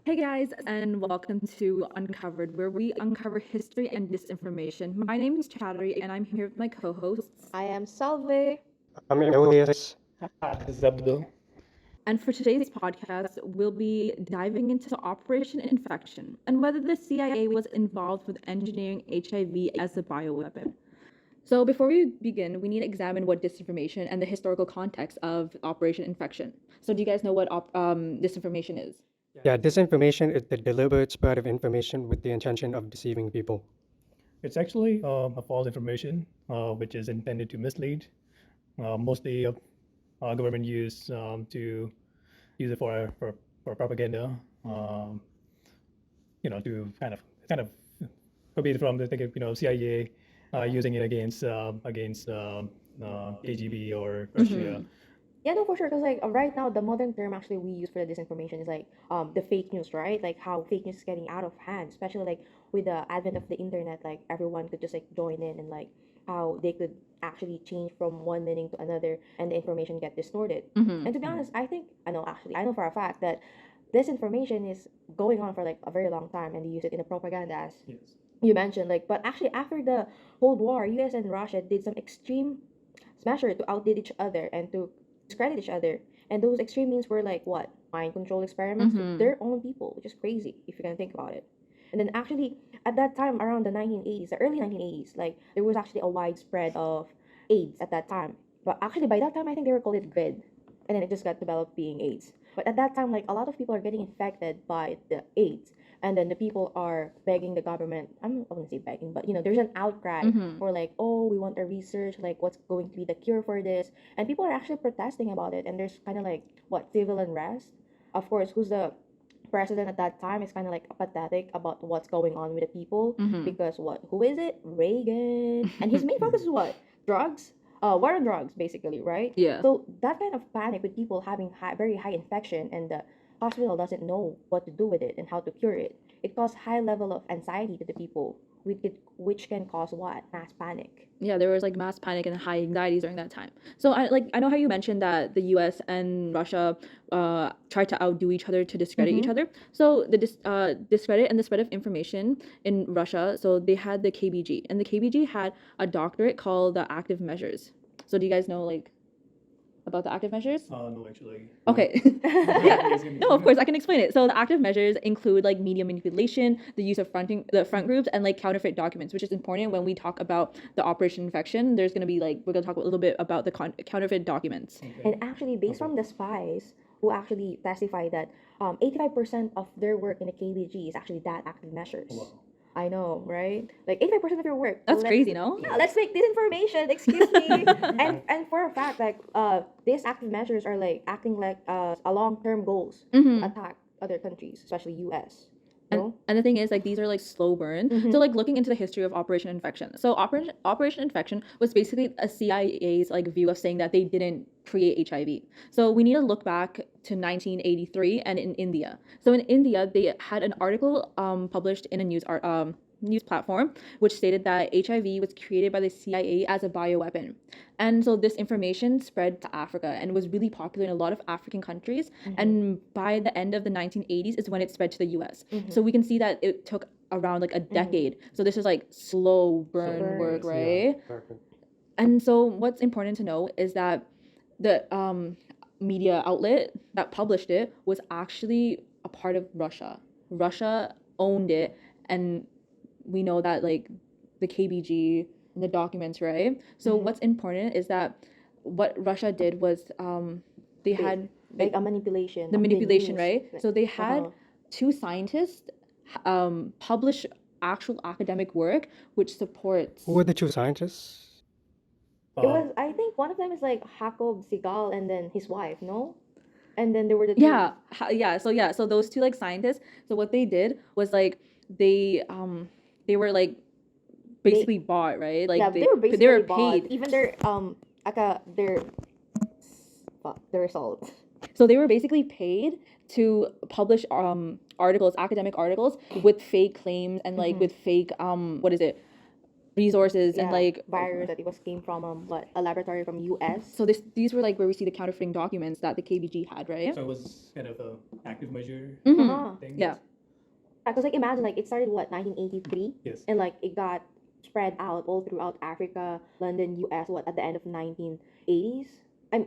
Hey guys, and welcome to Uncovered, where we uncover history and disinformation. My name is Chattery, and I'm here with my co-hosts. I am Salve. I'm Elias. This is Abdul. And for today's podcast, we'll be diving into Operation Infection and whether the CIA was involved with engineering HIV as a bioweapon. So before we begin, we need to examine what disinformation and the historical context of Operation Infection. So do you guys know what disinformation is? Yeah, disinformation is the deliberate spread of information with the intention of deceiving people. It's actually a false information which is intended to mislead. Mostly, government to use it for propaganda. To kind of copy it from the CIA using it against KGB or Russia. Yeah, no, for sure. Because right now, the modern term actually we use for the disinformation is the fake news, right? Like how fake news is getting out of hand, especially like with the advent of the internet. Like everyone could just like join in and like how they could actually change from one meaning to another, and the information get distorted. And to be honest, I know for a fact that disinformation is going on for like a very long time, and they use it in the propaganda as Yes. you mentioned. Like, but actually after the Cold War, U.S. and Russia did some extreme measure to outdid each other and to discredit each other. And those extreme means were like what? Mind control experiments with their own people, which is crazy if you can think about it. And then actually at that time around the 1980s, the early 1980s, like there was actually a widespread of AIDS at that time. But actually by that time I think they were called it GRID. And then it just got developed being AIDS. But at that time, like a lot of people are getting infected by the AIDS. And then the people are begging the government. I wouldn't say begging, but there's an outcry for like, oh, we want a research, like what's going to be the cure for this. And people are actually protesting about it. And there's kind of like what civil unrest. Of course, who's the president at that time is kind of like apathetic about what's going on with the people because what? Who is it? Reagan. And his main focus is what? Drugs. War on drugs, basically, right? Yeah. So that kind of panic with people having very high infection and the hospital doesn't know what to do with it and how to cure it. It caused high level of anxiety to the people, which can cause what? Mass panic. Yeah, there was like mass panic and high anxieties during that time. So I know how you mentioned that the U.S. and Russia tried to outdo each other to discredit each other. So the discredit and the spread of information in Russia. So they had the KBG, and the KBG had a doctorate called the active measures. So do you guys know like about the active measures? No, actually. Okay. Yeah. No, of course I can explain it. So the active measures include like media manipulation, the use of the front groups, and like counterfeit documents, which is important when we talk about the Operation Infection. There's gonna be like we're gonna talk a little bit about the counterfeit documents. And actually, based from the spies who actually testified that 85% of their work in the KBG is actually that active measures. Wow. I know, right? Like 85% of your work. That's crazy, no? Yeah, let's make this information. Excuse me. and for a fact, like these active measures are like acting like a long-term goals to attack other countries, especially U.S. And the thing is, like, these are like slow burn. So, like, looking into the history of Operation Infection. So, Operation Infection was basically a CIA's like view of saying that they didn't create HIV. So, we need to look back to 1983 and in India. So, in India, they had an article published in a news platform which stated that HIV was created by the CIA as a bioweapon. And so this information spread to Africa and was really popular in a lot of African countries. And by the end of the 1980s is when it spread to the US. So we can see that it took around like a decade. So this is like slow burn work, right? And so what's important to know is that the media outlet that published it was actually a part of Russia. Russia owned it, and we know that like the KBG and the documents, right? So what's important is that what Russia did was they had like a manipulation. the of manipulation, news. right? Like, So they had two scientists publish actual academic work which supports. Who were the two scientists? It was, I think one of them is like Jacob Segal and then his wife, no? And then there were the two. So those two like scientists. So what they did was like they were like basically bought, right? Like Yeah, they were basically they were bought. paid. Even their the results. So they were basically paid to publish academic articles with fake claims and like with fake resources and Yeah, like virus that it was came from a laboratory from US. so these were like where we see the counterfeiting documents that the KBG had, right? So it was kind of a active measure Mhm. thing. Yeah. Because like imagine like it started what 1983 Yes. and like it got spread out all throughout Africa, London, US. What at the end of 1980s? I'm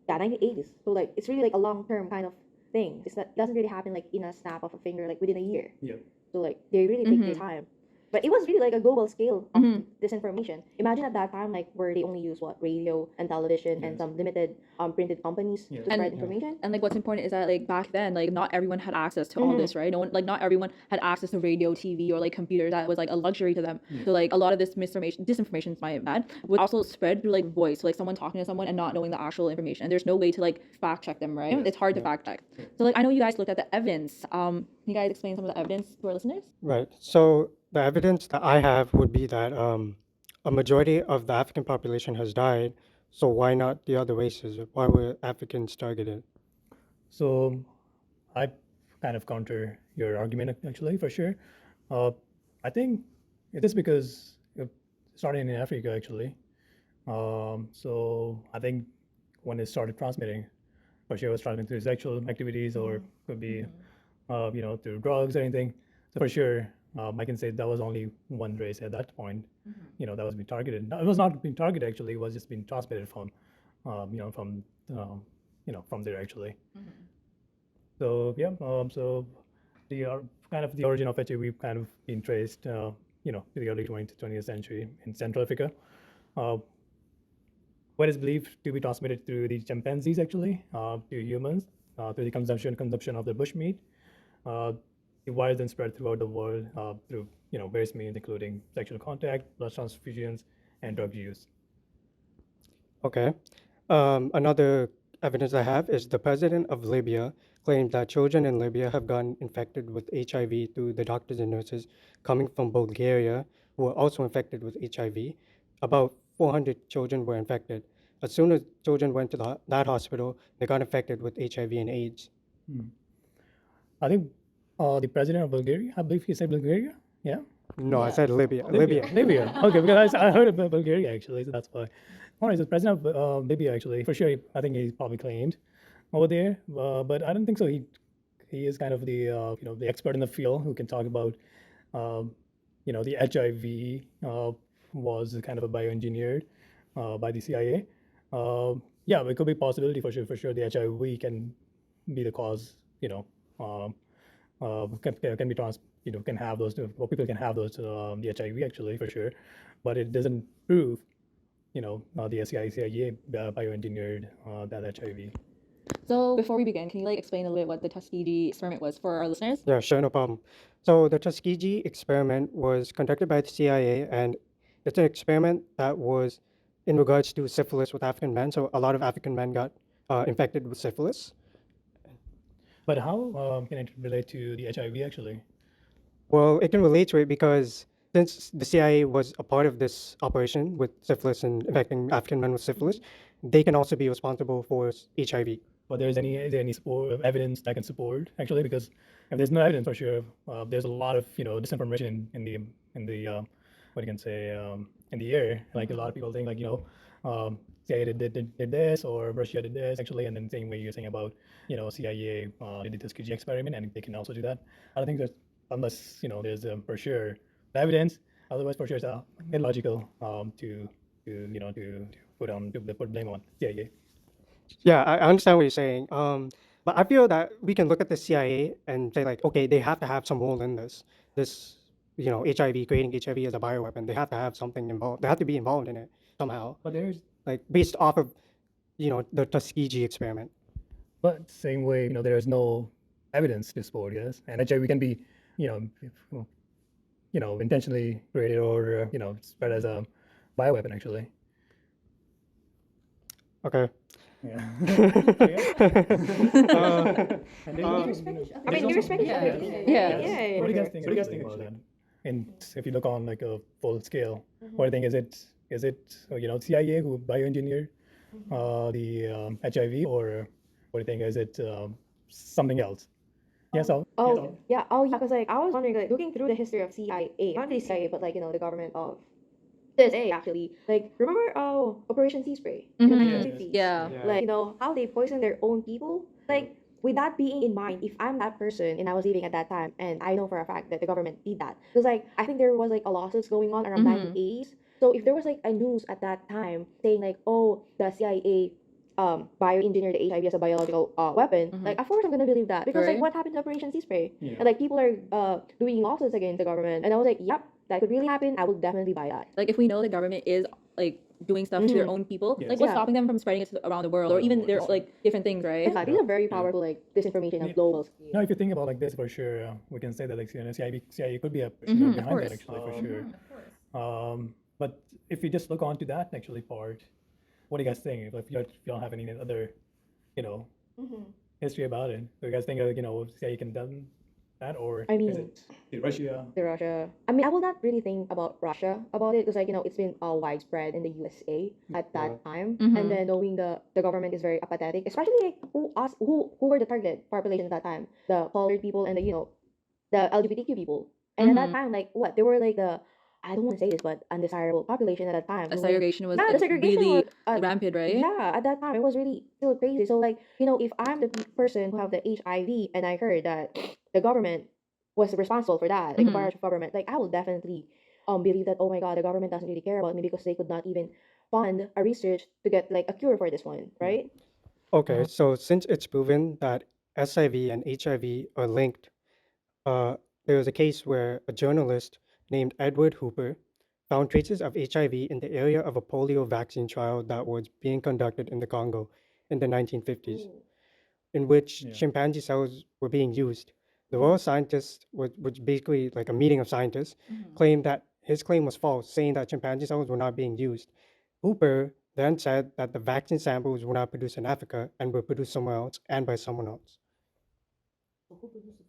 yeah 1980s. So like it's really like a long term kind of thing. It's not doesn't really happen like in a snap of a finger like within a year. Yeah. So like they really take their Mhm. time. But it was really like a global scale of Mhm. disinformation. Imagine at that time like where they only use what radio and television and Yes. some limited printed companies Yes. to spread And- information. And like what's important is that like back then, like not everyone had access to all Mhm. this, right? No one like not everyone had access to radio, TV, or like computers. That was like a luxury to them. Yeah. So like a lot of this misinformation, disinformation is my bad, would also spread through like voice, so, like someone talking to someone and not knowing the actual information. And there's no way to like fact check them, right? Yes. It's hard to Yeah. fact check. So like I know you guys looked at the evidence. Can you guys explain some of the evidence to our listeners? Right. So the evidence that I have would be that a majority of the African population has died. So why not the other races? Why were Africans targeted? So I kind of counter your argument actually for sure. I think it is because it started in Africa actually. So I think when it started transmitting, for sure it was transmitting through sexual activities or could be, through drugs or anything. So for sure, I can say that was only one race at that point, that was being targeted. No, it was not being targeted actually. It was just being transmitted from, from there actually. So yeah, so the kind of the origin of HIV kind of been traced, to the early 20th century in Central Africa, where it's believed to be transmitted through the chimpanzees actually to humans through the consumption of the bushmeat. The virus then spread throughout the world through various means, including sexual contact, blood transfusions, and drug use. Okay. Another evidence I have is the president of Libya claimed that children in Libya have gotten infected with HIV through the doctors and nurses coming from Bulgaria who were also infected with HIV. About 400 children were infected. As soon as children went to that hospital, they got infected with HIV and AIDS. I think the president of Bulgaria, I believe he said Bulgaria. Yeah. No, I Yeah. said Libya. Libya. Libya. Okay, because I heard about Bulgaria actually, so that's why. All right, so president of Libya actually, for sure, I think he's probably claimed over there, but I don't think so. He is kind of the the expert in the field who can talk about the HIV was kind of a bioengineered by the CIA. Yeah, it could be a possibility for sure. For sure, the HIV can be the cause. Can be can have those. Well, people can have those the HIV actually for sure, but it doesn't prove the CIA bioengineered that HIV. So before we begin, can you like explain a little bit what the Tuskegee experiment was for our listeners? Yeah, sure, no problem. So the Tuskegee experiment was conducted by the CIA, and it's an experiment that was in regards to syphilis with African men. So a lot of African men got infected with syphilis. But how can it relate to the HIV actually? Well, it can relate to it because since the CIA was a part of this operation with syphilis and infecting African men with syphilis, they can also be responsible for HIV. But is there any evidence that can support actually? Because if there's no evidence for sure, there's a lot of disinformation in the what you can say in the air. Like a lot of people think like CIA did this or Russia did this actually, and then same way you're saying about CIA did the Tuskegee experiment and they can also do that. I don't think there's unless there's for sure the evidence. Otherwise, for sure it's illogical to put blame on CIA. Yeah, I understand what you're saying. But I feel that we can look at the CIA and say like, okay, they have to have some role in this. This, HIV, creating HIV as a bioweapon. They have to have something involved. They have to be involved in it somehow, But there's like based off of, the Tuskegee experiment. But same way, there is no evidence to support, yes, and HIV can be, you know, if- intentionally created or spread as a bioweapon actually. Okay. Yeah. And I mean, you respect each other. Yeah. Yeah. What do you guys think? What do you guys think about that? And if you look on like a full scale, what do you think? Is it CIA who bioengineered the HIV, or what do you think? Is it something else? Yeah. So Oh, yeah. Oh, yeah. Because like I was wondering, like looking through the history of CIA, not really CIA, but like the government of USA actually. Like remember Operation Sea Spray in the Mhm. 1950s? Yeah. Like how they poison their own people. Like with that being in mind, if I'm that person and I was living at that time, and I know for a fact that the government did that, because like I think there was like a lawsuits going on around Mhm. 1980s. So if there was like a news at that time saying like, oh, the CIA bioengineered the HIV as a biological weapon, Mhm. like of course I'm gonna believe that because like Right. what happened to Operation Sea Spray? Yeah. And like people are doing lawsuits against the government, and I was like, yep, that could really happen. I would definitely buy that. Like if we know the government is like doing stuff to their Mhm. own people, Yes. like what's Yeah. stopping them from spreading it to around the world or Around the even world, their that's right. like different things, right? Yeah, these are very powerful like disinformation on Yeah. global scale. Now, if you think about like this, for sure, we can say that like CIA could be a Mhm, of behind that course. actually for sure. But if you just look onto that actually part, what do you guys think? If you don't have any other, you know, Mhm. history about it, do you guys think CIA can done that, or I is mean, it did Russia? the Russia. I mean, I will not really think about Russia about it because, like, it's been widespread in the USA at Yeah. that time, Mhm. and then knowing the government is very apathetic, especially like who were the target population at that time, the colored people and the LGBTQ people, and at that Mhm. time, like what they were like the I don't want to say this, but undesirable population at that time. The So, like, segregation was yeah, the like segregation really was rampant, right? yeah, at that time it was really still crazy. So like, if I'm the person who have the HIV and I heard that the government was responsible for that, like a Mhm. part of government, like I will definitely believe that, oh my god, the government doesn't really care about me because they could not even fund a research to get like a cure for this one, right? Okay, so since it's proven that SIV and HIV are linked, uh, there was a case where a journalist named Edward Hooper found traces of HIV in the area of a polio vaccine trial that was being conducted in the Congo in the 1950s, in which Yeah. chimpanzee cells were being used. The royal scientist, which basically like a meeting of scientists, claimed that his claim was false, saying that chimpanzee cells were not being used. Hooper then said that the vaccine samples were not produced in Africa and were produced somewhere else and by someone else.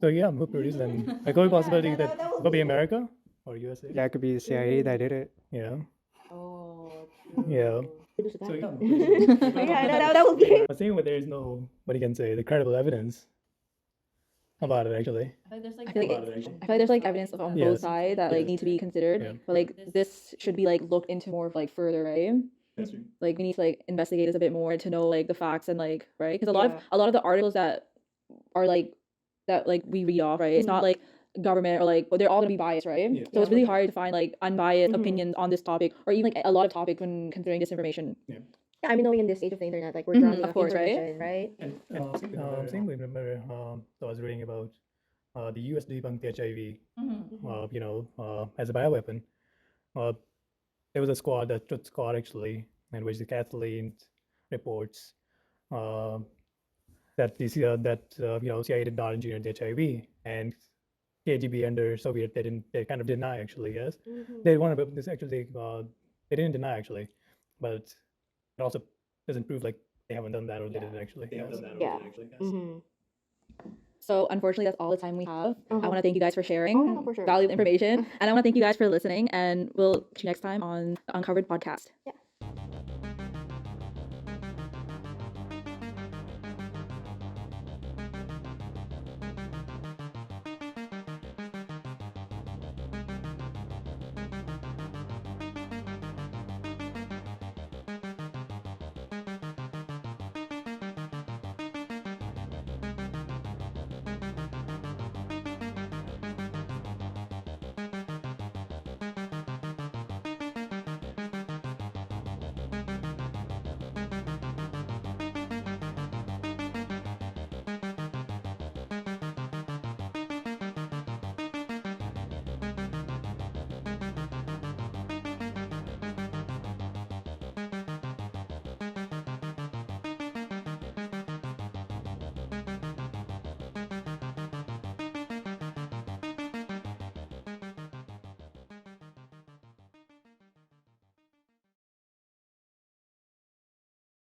So yeah, who produced them? Like, could be possibility that could be America or USA. Yeah, it could be the CIA that did it. Yeah. Oh, Yeah. produce a So vaccine. yeah. Yeah, that would be. But same with there is no what you can say the credible evidence about it actually. I feel like About it actually. I feel like there's like evidence on both Yes. sides that like Yes. need to be considered, Yeah. but like this should be like looked into more like further, right? That's true. Like we need to like investigate this a bit more to know like the facts and like right because Yeah. a lot of the articles that are like that like we read off right it's not like government or like they're all gonna be biased right Yeah. so it's Yeah. really hard to find like unbiased Mhm. opinions on this topic or even like a lot of topics when considering disinformation. Yeah, I mean, knowing in this age of the internet, like we're Mhm, drowning of of course, right? information, right? And same way, remember, so I was reading about the US debunked HIV, as a bioweapon. Uh, there was a squad, that truth squad actually, in which the Kathleen reports uh, that CIA did not engineer the HIV, and KGB under Soviet they kind of deny actually, yes. They wanted to this actually they didn't deny actually, but it also doesn't prove like they haven't done that or they didn't actually. Yeah. Mm-hmm. So unfortunately that's all the time we have. I want to thank you guys for sharing Oh, no, for sure. valuable information and I want to thank you guys for listening and we'll see you next time on the Uncovered podcast. Yeah.